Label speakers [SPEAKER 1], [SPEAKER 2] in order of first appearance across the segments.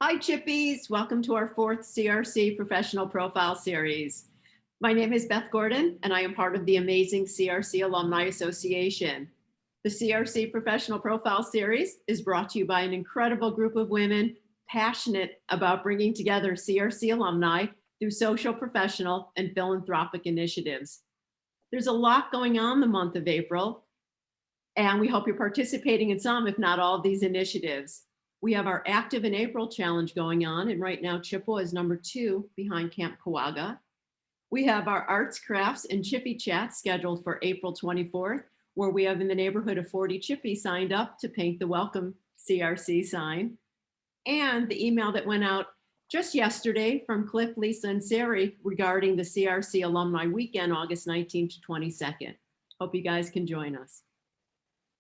[SPEAKER 1] Hi, Chippies. Welcome to our fourth CRC Professional Profile Series. My name is Beth Gordon, and I am part of the amazing CRC Alumni Association. The CRC Professional Profile Series is brought to you by an incredible group of women passionate about bringing together CRC alumni through social, professional, and philanthropic initiatives. There's a lot going on the month of April, and we hope you're participating in some, if not all, of these initiatives. We have our Active in April challenge going on, and right now Chippewa is number 2 behind Camp Kawaga. We have our Arts, Crafts, and Chippy Chat scheduled for April 24th, where we have in the neighborhood of 40 Chippies signed up to paint the welcome CRC sign. And the email that went out just yesterday from Cliff, Lisa, and Sari regarding the CRC Alumni Weekend, August 19th to 22nd. Hope you guys can join us.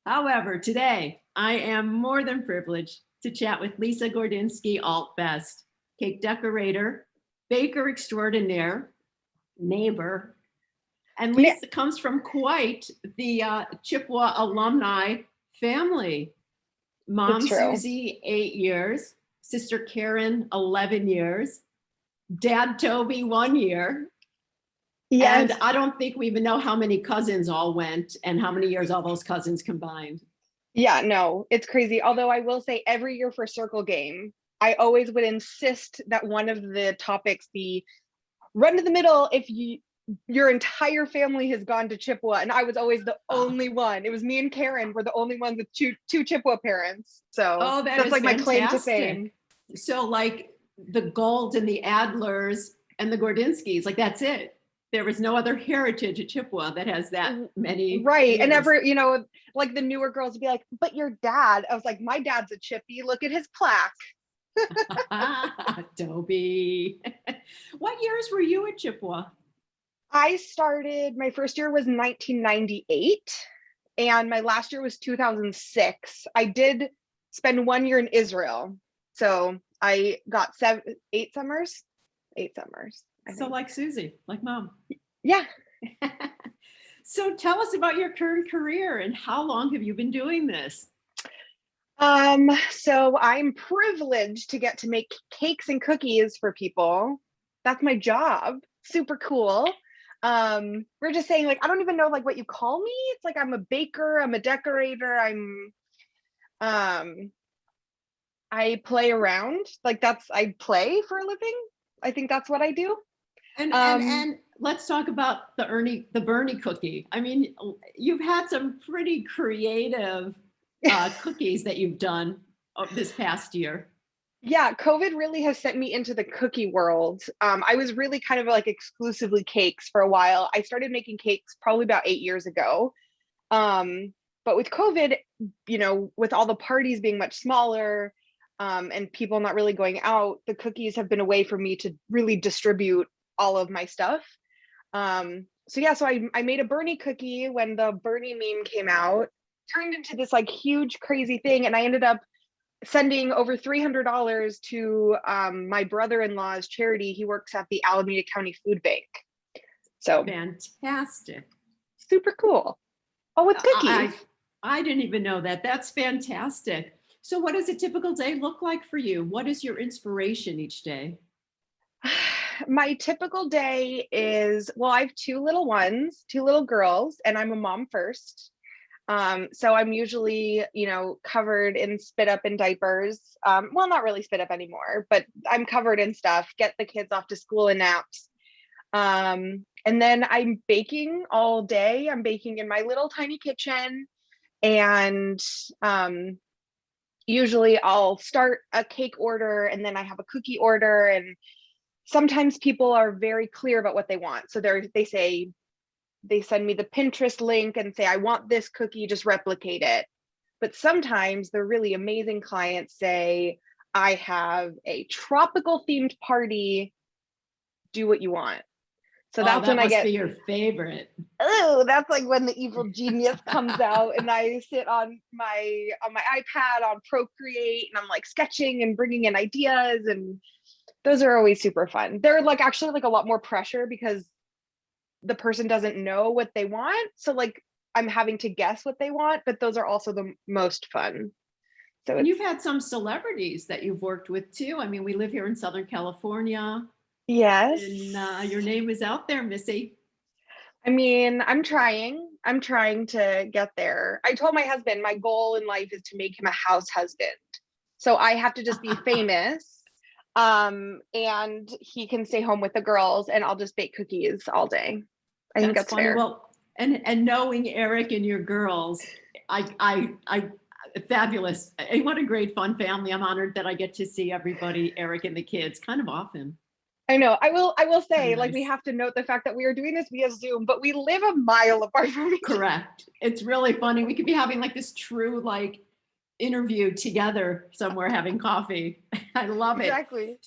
[SPEAKER 1] However, today I am more than privileged to chat with Lisa Gorodzinsky Altfest, cake decorator, baker extraordinaire, neighbor. And Lisa comes from quite the Chippewa alumni family. Mom Susie, 8 years, sister Karen, 11 years, dad Toby, 1 year. Yes. And I don't think we even know how many cousins all went and how many years all those cousins combined.
[SPEAKER 2] Yeah, no, it's crazy. Although I will say every year for Circle Game, I always would insist that one of the topics be run to the middle if your entire family has gone to Chippewa. And I was always the only one. It was me and Karen were the only ones with two Chippewa parents. So that's like fantastic. My claim to fame.
[SPEAKER 1] So like the Golds and the Adlers and the Gordinskys, like that's it. There was no other heritage at Chippewa that has that many.
[SPEAKER 2] Right. Years. And ever, like the newer girls would be like, but your dad, I was like, my dad's a Chippy. Look at his plaque.
[SPEAKER 1] Toby. What years were you at Chippewa?
[SPEAKER 2] I started, my first year was 1998 and my last year was 2006. I did spend 1 year in Israel. So I got 8 summers.
[SPEAKER 1] So like Susie, like mom.
[SPEAKER 2] Yeah.
[SPEAKER 1] So tell us about your current career and how long have you been doing this?
[SPEAKER 2] So I'm privileged to get to make cakes and cookies for people. That's my job. Super cool. We're just saying, like, I don't even know like what you call me. It's like I'm a baker, I'm a decorator, I play around. Like I play for a living. I think that's what I do.
[SPEAKER 1] And let's talk about the Bernie cookie. I mean, you've had some pretty creative cookies that you've done this past year.
[SPEAKER 2] Yeah, COVID really has sent me into the cookie world. I was really kind of like exclusively cakes for a while. I started making cakes probably about 8 years ago. But with COVID, with all the parties being much smaller and people not really going out, the cookies have been a way for me to really distribute all of my stuff. So I made a Bernie cookie when the Bernie meme came out, turned into this like huge crazy thing, and I ended up sending over $300 to my brother-in-law's charity. He works at the Alameda County Food Bank. So
[SPEAKER 1] fantastic.
[SPEAKER 2] Super cool. Oh, with cookies.
[SPEAKER 1] I didn't even know that. That's fantastic. So what does a typical day look like for you? What is your inspiration each day?
[SPEAKER 2] My typical day is, well, I have 2 little girls, and I'm a mom first. So I'm usually, covered in spit up and diapers. Well, not really spit up anymore, but I'm covered in stuff, get the kids off to school and naps. And then I'm baking all day. I'm baking in my little tiny kitchen. And usually I'll start a cake order and then I have a cookie order. And sometimes people are very clear about what they want. So they send me the Pinterest link and say, I want this cookie, just replicate it. But sometimes the really amazing clients say, I have a tropical themed party, do what you want. So that's when I get
[SPEAKER 1] be your favorite.
[SPEAKER 2] Oh, that's like when the evil genius comes out and I sit on my iPad on Procreate and I'm like sketching and bringing in ideas, and those are always super fun. They're like actually like a lot more pressure because the person doesn't know what they want. So like I'm having to guess what they want, but those are also the most fun. So
[SPEAKER 1] And you've had some celebrities that you've worked with too. I mean, we live here in Southern California,
[SPEAKER 2] yes.
[SPEAKER 1] and your name is out there, Missy.
[SPEAKER 2] I mean, I'm trying. I'm trying to get there. I told my husband my goal in life is to make him a house husband. So I have to just be famous. And he can stay home with the girls and I'll just bake cookies all day. I think that's
[SPEAKER 1] funny.
[SPEAKER 2] fair.
[SPEAKER 1] Well, and knowing Eric and your girls, I fabulous. And what a great fun family. I'm honored that I get to see everybody, Eric and the kids, kind of often.
[SPEAKER 2] I know. I will say,
[SPEAKER 1] Very
[SPEAKER 2] like, we
[SPEAKER 1] nice.
[SPEAKER 2] have to note the fact that we are doing this via Zoom, but we live a mile apart from each other.
[SPEAKER 1] Correct. It's really funny. We could be having like this true like interview together somewhere having coffee. I love it.
[SPEAKER 2] Exactly.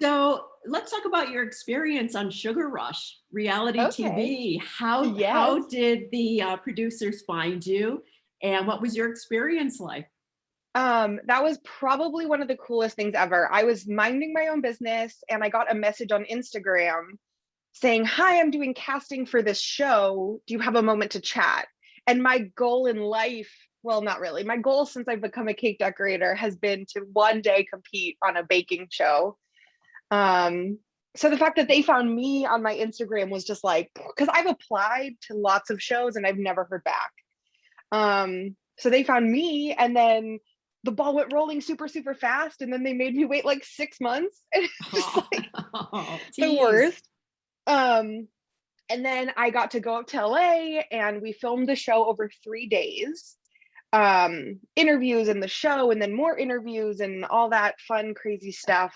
[SPEAKER 1] So let's talk about your experience on Sugar Rush, reality
[SPEAKER 2] Okay.
[SPEAKER 1] TV. How
[SPEAKER 2] Yes.
[SPEAKER 1] did the producers find you, and what was your experience like?
[SPEAKER 2] That was probably one of the coolest things ever. I was minding my own business and I got a message on Instagram saying, "Hi, I'm doing casting for this show. Do you have a moment to chat?" And my goal in life, well, not really. My goal since I've become a cake decorator has been to one day compete on a baking show. So the fact that they found me on my Instagram was just like, because I've applied to lots of shows and I've never heard back. So they found me and then the ball went rolling super, super fast. And then they made me wait like 6 months. And it's just like the
[SPEAKER 1] Tease.
[SPEAKER 2] worst. And then I got to go up to LA and we filmed the show over 3 days. Interviews in the show and then more interviews and all that fun, crazy stuff.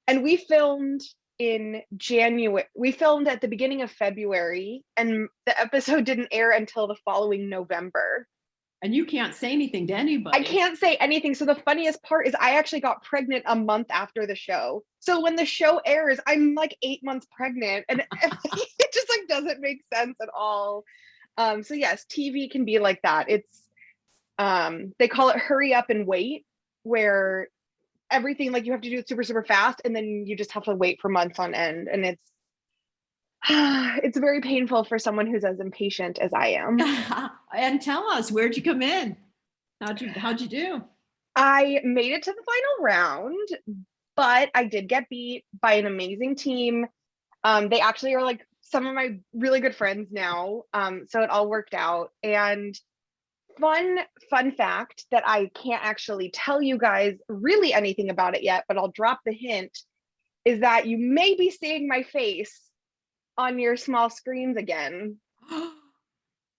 [SPEAKER 2] And we filmed in January. We filmed at the beginning of February and the episode didn't air until the following November.
[SPEAKER 1] And you can't say anything to anybody.
[SPEAKER 2] I can't say anything. So the funniest part is I actually got pregnant a month after the show. So when the show airs, I'm like 8 months pregnant and it just like doesn't make sense at all. So yes, TV can be like that. It's they call it hurry up and wait, where everything like you have to do it super, super fast and then you just have to wait for months on end. And it's very painful for someone who's as impatient as I am.
[SPEAKER 1] And tell us, where'd you come in? How'd you do?
[SPEAKER 2] I made it to the final round, but I did get beat by an amazing team. They actually are like some of my really good friends now. So it all worked out. And fun fact that I can't actually tell you guys really anything about it yet, but I'll drop the hint, is that you may be seeing my face on your small screens again. So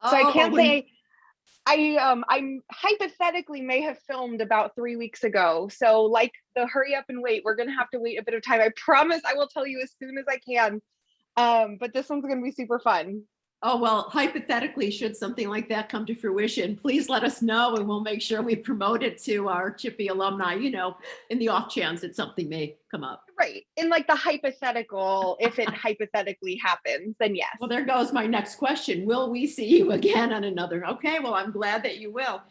[SPEAKER 2] I can't say. I hypothetically may have filmed about 3 weeks ago. So like the hurry up and wait, we're gonna have to wait a bit of time. I promise I will tell you as soon as I can. But this one's gonna be super fun.
[SPEAKER 1] Oh, well, hypothetically, should something like that come to fruition, please let us know and we'll make sure we promote it to our Chippy alumni, in the off chance that something may come up.
[SPEAKER 2] Right. In like the hypothetical, if it hypothetically happens, then yes.
[SPEAKER 1] Well, there goes my next question. Will we see you again on another? Okay, well, I'm glad that you will.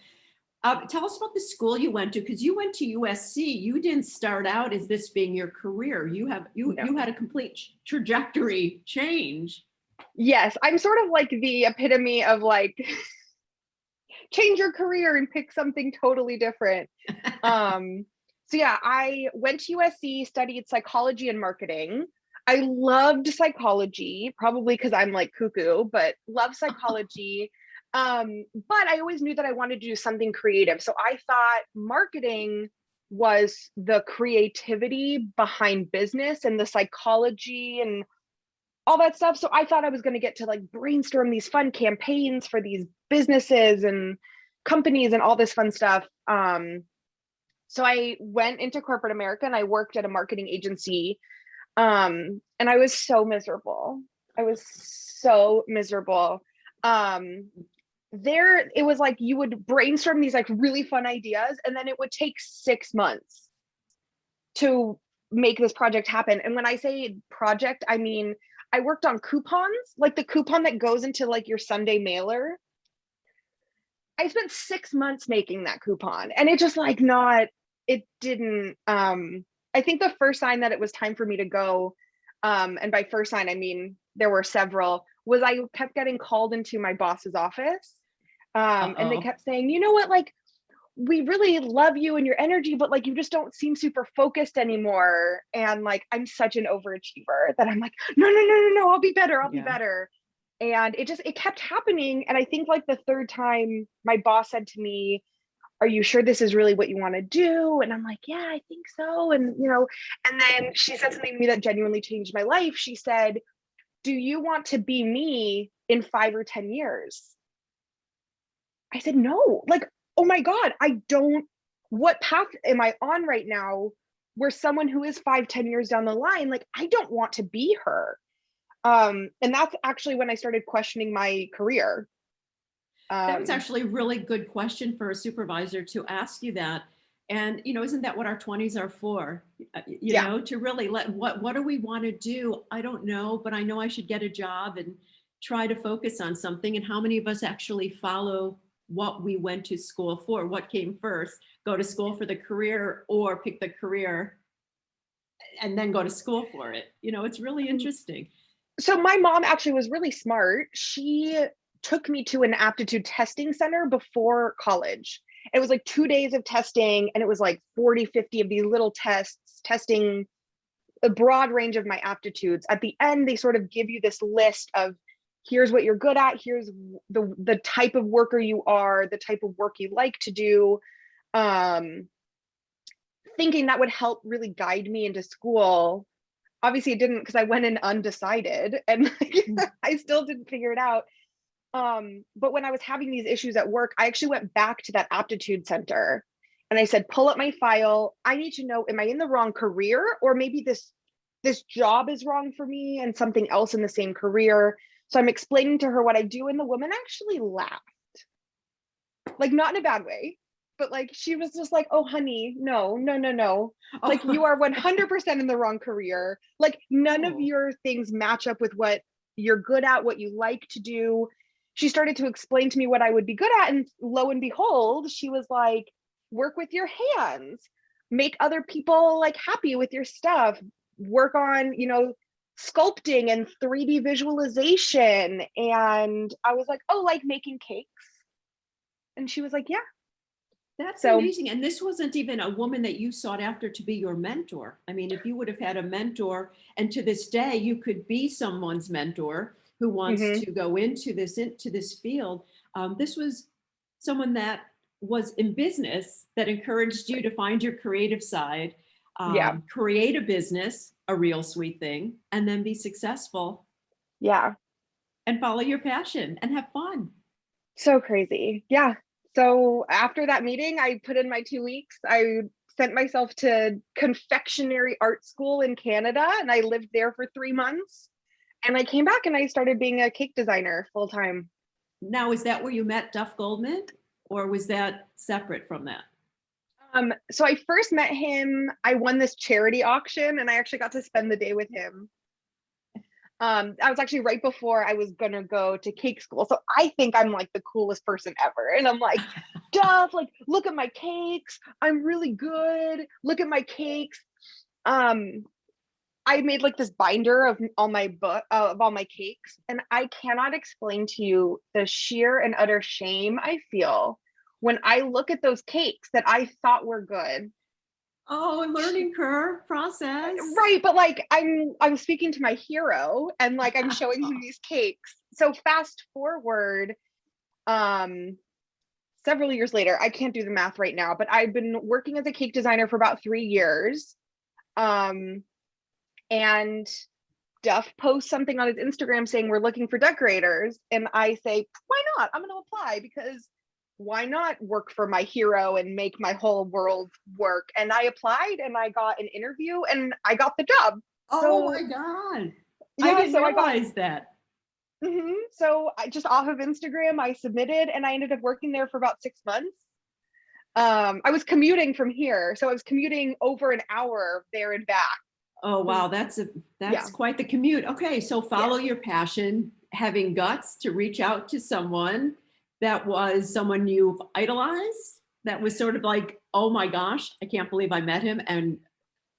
[SPEAKER 1] Tell us about the school you went to, because you went to USC. You didn't start out as this being your career. You had a complete trajectory change.
[SPEAKER 2] Yes, I'm sort of like the epitome of like change your career and pick something totally different. So yeah, I went to USC, studied psychology and marketing. I loved psychology, probably because I'm like cuckoo, but love psychology. But I always knew that I wanted to do something creative. So I thought marketing was the creativity behind business and the psychology and all that stuff. So I thought I was going to get to like brainstorm these fun campaigns for these businesses and companies and all this fun stuff. So I went into corporate America and I worked at a marketing agency. And I was so miserable. There, it was like you would brainstorm these like really fun ideas and then it would take 6 months to make this project happen. And when I say project, I mean, I worked on coupons, like the coupon that goes into like your Sunday mailer. I spent 6 months making that coupon and it just like it didn't, I think the first sign that it was time for me to go, and by first sign, I mean, there were several, was I kept getting called into my boss's office. And they kept saying, you know what, like, we really love you and your energy, but like, you just don't seem super focused anymore. And like, I'm such an overachiever that I'm like, no, I'll be better. I'll be better. And it kept happening. And I think like the third time my boss said to me, are you sure this is really what you want to do? And I'm like, yeah, I think so. And, and then she said something to me that genuinely changed my life. She said, do you want to be me in 5 or 10 years? I said, no, like, oh my God, what path am I on right now where someone who is 5, 10 years down the line, like, I don't want to be her. And that's actually when I started questioning my career.
[SPEAKER 1] That was actually a really good question for a supervisor to ask you that. And, isn't that what our 20s are for? To really what do we want to do? I don't know, but I know I should get a job and try to focus on something. And how many of us actually follow what we went to school for? What came first? Go to school for the career or pick the career and then go to school for it? It's really interesting.
[SPEAKER 2] So my mom actually was really smart. She took me to an aptitude testing center before college. It was like 2 days of testing, and it was like 40, 50 of these little tests, testing a broad range of my aptitudes. At the end, they sort of give you this list of, here's what you're good at, here's the type of worker you are, the type of work you like to do. Thinking that would help really guide me into school. Obviously it didn't, because I went in undecided and I still didn't figure it out. But when I was having these issues at work, I actually went back to that aptitude center and I said, pull up my file. I need to know, am I in the wrong career, or maybe this job is wrong for me and something else in the same career. So I'm explaining to her what I do, and the woman actually laughed. Like, not in a bad way, but like, she was just like, oh honey, no. Like, you are 100% in the wrong career. Like, none of your things match up with what you're good at, what you like to do. She started to explain to me what I would be good at, and lo and behold, she was like, work with your hands, make other people like happy with your stuff, work on, sculpting and 3D visualization. And I was like, oh, like making cakes? And she was like, yeah.
[SPEAKER 1] That's amazing. And this wasn't even a woman that you sought after to be your mentor. I mean, if you would have had a mentor, and to this day, you could be someone's mentor who wants to go into this field. This was someone that was in business, that encouraged you to find your creative side, create a business, a real sweet thing, and then be successful.
[SPEAKER 2] Yeah.
[SPEAKER 1] And follow your passion and have fun.
[SPEAKER 2] So crazy. Yeah. So after that meeting, I put in my 2 weeks. I sent myself to confectionery art school in Canada, and I lived there for 3 months. And I came back and I started being a cake designer full time.
[SPEAKER 1] Now, is that where you met Duff Goldman, or was that separate from that?
[SPEAKER 2] So I first met him, I won this charity auction, and I actually got to spend the day with him. I was actually right before I was gonna go to cake school. So I think I'm like the coolest person ever. And I'm like, Duff, like, look at my cakes. I'm really good. Look at my cakes. I made like this binder of all my cakes, and I cannot explain to you the sheer and utter shame I feel when I look at those cakes that I thought were good.
[SPEAKER 1] Oh, learning curve process.
[SPEAKER 2] Right, but like, I'm speaking to my hero, and like, I'm showing him these cakes. So fast forward, several years later, I can't do the math right now, but I've been working as a cake designer for about 3 years. And Duff posts something on his Instagram saying we're looking for decorators. And I say, why not? I'm going to apply, because why not work for my hero and make my whole world work? And I applied and I got an interview and I got the job.
[SPEAKER 1] Oh my God.
[SPEAKER 2] Yeah,
[SPEAKER 1] I didn't realize that.
[SPEAKER 2] So I just, off of Instagram, I submitted, and I ended up working there for about 6 months. I was commuting from here. So I was commuting over an hour there and back.
[SPEAKER 1] Oh, wow. That's quite the commute. Okay. So follow your passion, having guts to reach out to someone that was someone you've idolized. That was sort of like, oh my gosh, I can't believe I met him. And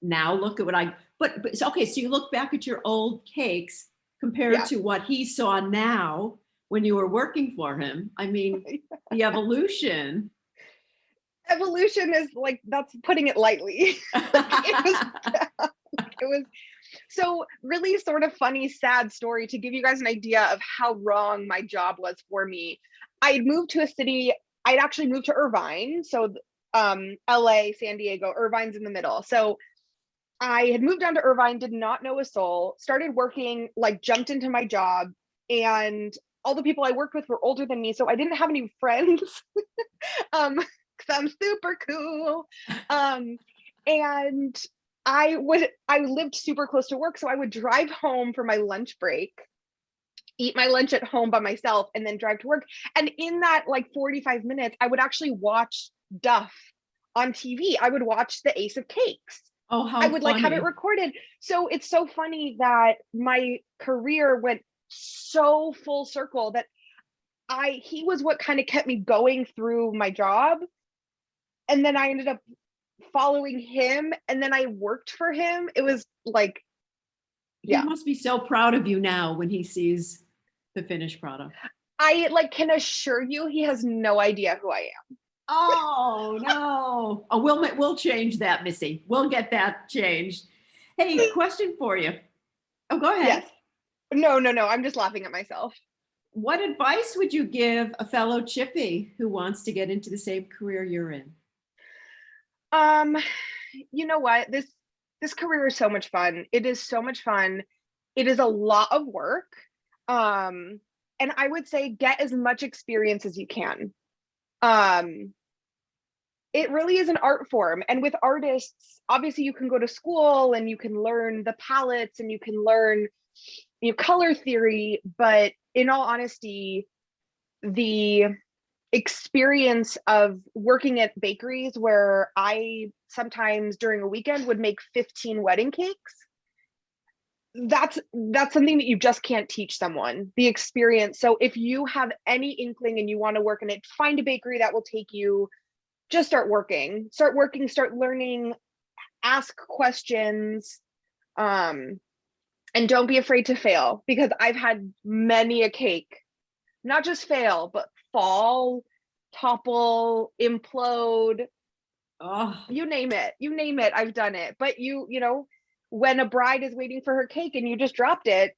[SPEAKER 1] now look at what but okay. So you look back at your old cakes compared to what he saw now when you were working for him. I mean, the evolution.
[SPEAKER 2] evolution is like, that's putting it lightly. It was so really sort of funny, sad story to give you guys an idea of how wrong my job was for me. I'd moved to a city, I'd actually moved to Irvine. So LA, San Diego, Irvine's in the middle. So I had moved down to Irvine, did not know a soul, started working, like jumped into my job, and all the people I worked with were older than me. So I didn't have any friends. Because I'm super cool. And I lived super close to work. So I would drive home for my lunch break, eat my lunch at home by myself, and then drive to work. And in that like 45 minutes, I would actually watch Duff on TV. I would watch the Ace of Cakes.
[SPEAKER 1] Oh, how
[SPEAKER 2] I would
[SPEAKER 1] funny.
[SPEAKER 2] like have it recorded. So it's so funny that my career went so full circle that he was what kind of kept me going through my job. And then I ended up following him, and then I worked for him. It was like,
[SPEAKER 1] He must be so proud of you now when he sees the finished product.
[SPEAKER 2] I like can assure you he has no idea who I am.
[SPEAKER 1] Oh no. Oh, we'll change that, Missy. We'll get that changed. Hey, question for you. Oh, go ahead.
[SPEAKER 2] Yes. No. I'm just laughing at myself.
[SPEAKER 1] What advice would you give a fellow Chippy who wants to get into the same career you're in?
[SPEAKER 2] You know what? This career is so much fun. It is so much fun. It is a lot of work. And I would say get as much experience as you can. It really is an art form. And with artists, obviously you can go to school and you can learn the palettes and you can learn color theory, but in all honesty, the experience of working at bakeries where I sometimes during a weekend would make 15 wedding cakes, that's something that you just can't teach someone, the experience. So if you have any inkling and you want to work in it, find a bakery that will take you. Just start working, start learning, ask questions, and don't be afraid to fail, because I've had many a cake, not just fail, but fall, topple, implode.
[SPEAKER 1] Oh,
[SPEAKER 2] You name it, I've done it. But you know, when a bride is waiting for her cake and you just dropped it,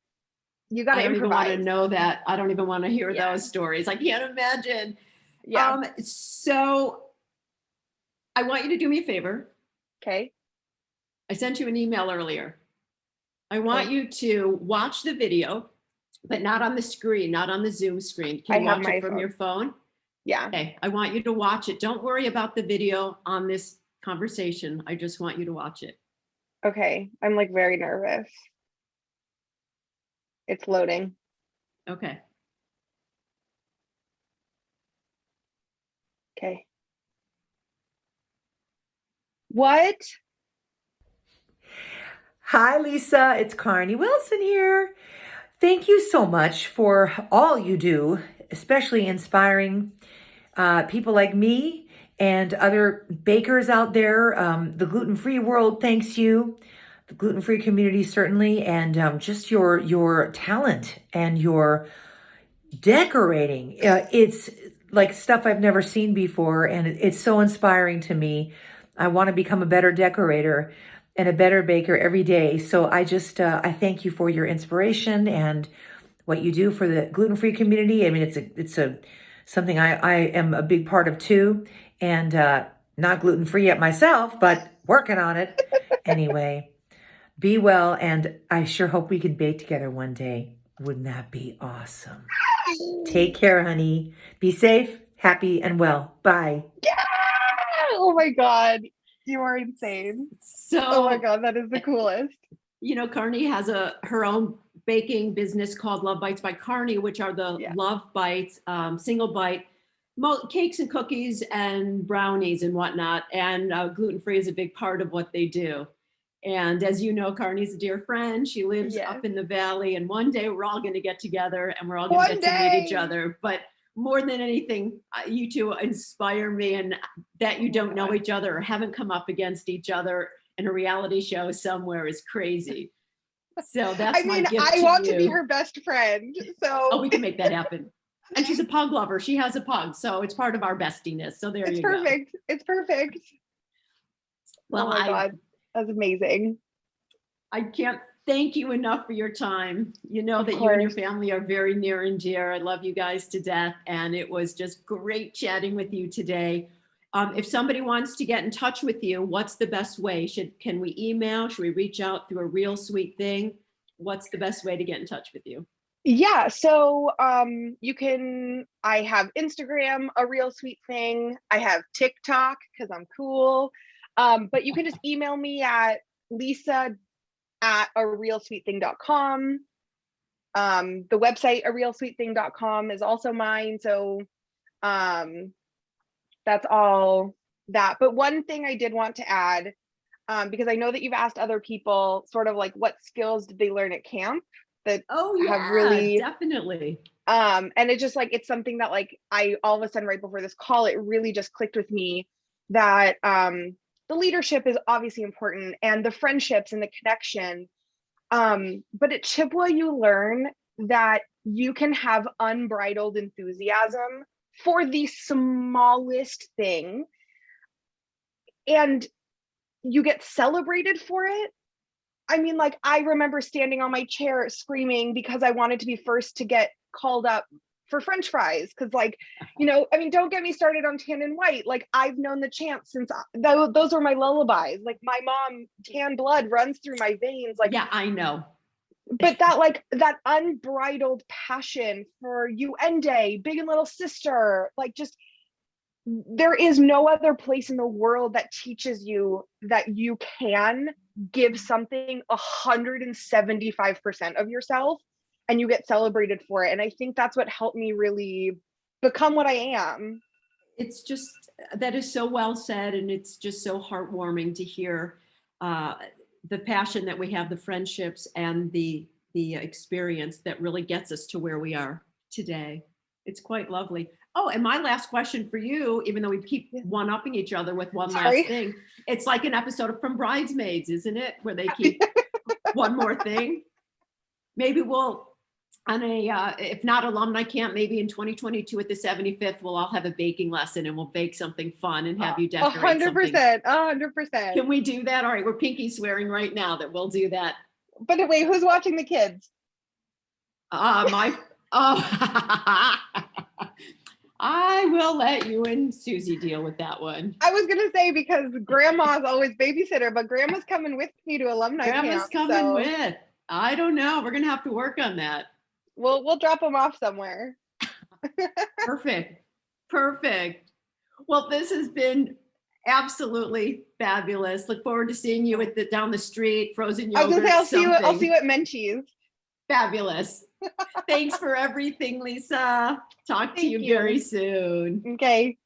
[SPEAKER 2] you got to improvise.
[SPEAKER 1] I don't even want to know that. I don't even want to hear those stories. I can't imagine.
[SPEAKER 2] Yeah.
[SPEAKER 1] So I want you to do me a favor.
[SPEAKER 2] Okay.
[SPEAKER 1] I sent you an email earlier. I want you to watch the video, but not on the screen, not on the Zoom screen. Can you watch it from your phone?
[SPEAKER 2] Yeah.
[SPEAKER 1] Okay. I want you to watch it. Don't worry about the video on this conversation. I just want you to watch it.
[SPEAKER 2] Okay. I'm like very nervous. It's loading.
[SPEAKER 1] Okay.
[SPEAKER 2] Okay. What?
[SPEAKER 3] Hi, Lisa. It's Carney Wilson here. Thank you so much for all you do, especially inspiring people like me and other bakers out there. The gluten-free world thanks you. The gluten-free community certainly, and just your talent and your decorating. It's like stuff I've never seen before, and it's so inspiring to me. I want to become a better decorator and a better baker every day. So I just, I thank you for your inspiration and what you do for the gluten-free community. I mean, it's something I am a big part of too, and not gluten-free yet myself, but working on it. Anyway, be well, and I sure hope we can bake together one day. Wouldn't that be awesome? Take care, honey. Be safe, happy, and well. Bye.
[SPEAKER 2] Yeah! Oh my God. You are insane. Oh my God, that is the coolest.
[SPEAKER 1] You know, Carney has her own baking business called Love Bites by Carney, which are the Love Bites, single bite cakes and cookies and brownies and whatnot. And gluten-free is a big part of what they do. And as you know, Carney's a dear friend. She lives up in the valley, and one day we're all going to get together and we're all going to get to meet each other. But more than anything, you two inspire me, and that you don't know each other or haven't come up against each other in a reality show somewhere is crazy. So that's my gift to you.
[SPEAKER 2] I want to be her best friend. So
[SPEAKER 1] we can make that happen. And she's a pug lover. She has a pug, so it's part of our bestiness. So there
[SPEAKER 2] It's
[SPEAKER 1] you go.
[SPEAKER 2] perfect. It's perfect.
[SPEAKER 1] Well,
[SPEAKER 2] Oh my God, that's amazing.
[SPEAKER 1] I can't thank you enough for your time. You know
[SPEAKER 2] Of
[SPEAKER 1] that you and your
[SPEAKER 2] course.
[SPEAKER 1] family are very near and dear. I love you guys to death, and it was just great chatting with you today. If somebody wants to get in touch with you, what's the best way? Can we email? Should we reach out through a real sweet thing? What's the best way to get in touch with you?
[SPEAKER 2] Yeah, so I have Instagram, a real sweet thing. I have TikTok because I'm cool. But you can just email me at lisa@arealsweetthing.com. The website arealsweetthing.com is also mine. So that's all that. But one thing I did want to add, because I know that you've asked other people sort of like what skills did they learn at camp that
[SPEAKER 1] Oh
[SPEAKER 2] have
[SPEAKER 1] yeah,
[SPEAKER 2] really
[SPEAKER 1] definitely.
[SPEAKER 2] and it's just like it's something that like I all of a sudden right before this call it really just clicked with me that the leadership is obviously important and the friendships and the connection, but at Chippewa you learn that you can have unbridled enthusiasm for the smallest thing and you get celebrated for it. I mean, like, I remember standing on my chair screaming because I wanted to be first to get called up for French fries. Cause like, you know, I mean, don't get me started on tan and white. Like I've known the champs since those were my lullabies. Like my mom, tan blood runs through my veins. Like,
[SPEAKER 1] Yeah, I know.
[SPEAKER 2] but that like that unbridled passion for UN Day, Big and Little Sister, like just there is no other place in the world that teaches you that you can give something 175% of yourself and you get celebrated for it. And I think that's what helped me really become what I am.
[SPEAKER 1] It's just, that is so well said. And it's just so heartwarming to hear the passion that we have, the friendships and the experience that really gets us to where we are today. It's quite lovely. Oh, and my last question for you, even though we keep one-upping each other with one last thing, it's like an episode from Bridesmaids, isn't it? Where they keep one more thing. Maybe we'll, on a, if not alumni camp, maybe in 2022 at the 75th, we'll all have a baking lesson and we'll bake something fun and have you decorate
[SPEAKER 2] 100%,
[SPEAKER 1] something.
[SPEAKER 2] 100%.
[SPEAKER 1] Can we do that? All right, we're pinky swearing right now that we'll do that.
[SPEAKER 2] But wait, who's watching the kids?
[SPEAKER 1] I will let you and Susie deal with that one.
[SPEAKER 2] I was gonna say because grandma's always babysitter, but grandma's coming with me to alumni camp.
[SPEAKER 1] Grandma's coming with. I don't know. We're gonna have to work on that.
[SPEAKER 2] We'll drop them off somewhere.
[SPEAKER 1] Perfect. Well, this has been absolutely fabulous. Look forward to seeing you at down the street, frozen yogurt.
[SPEAKER 2] I was gonna say I'll see you at Menchie's.
[SPEAKER 1] Fabulous. Thanks for everything, Lisa. Talk to you very soon.
[SPEAKER 2] Okay.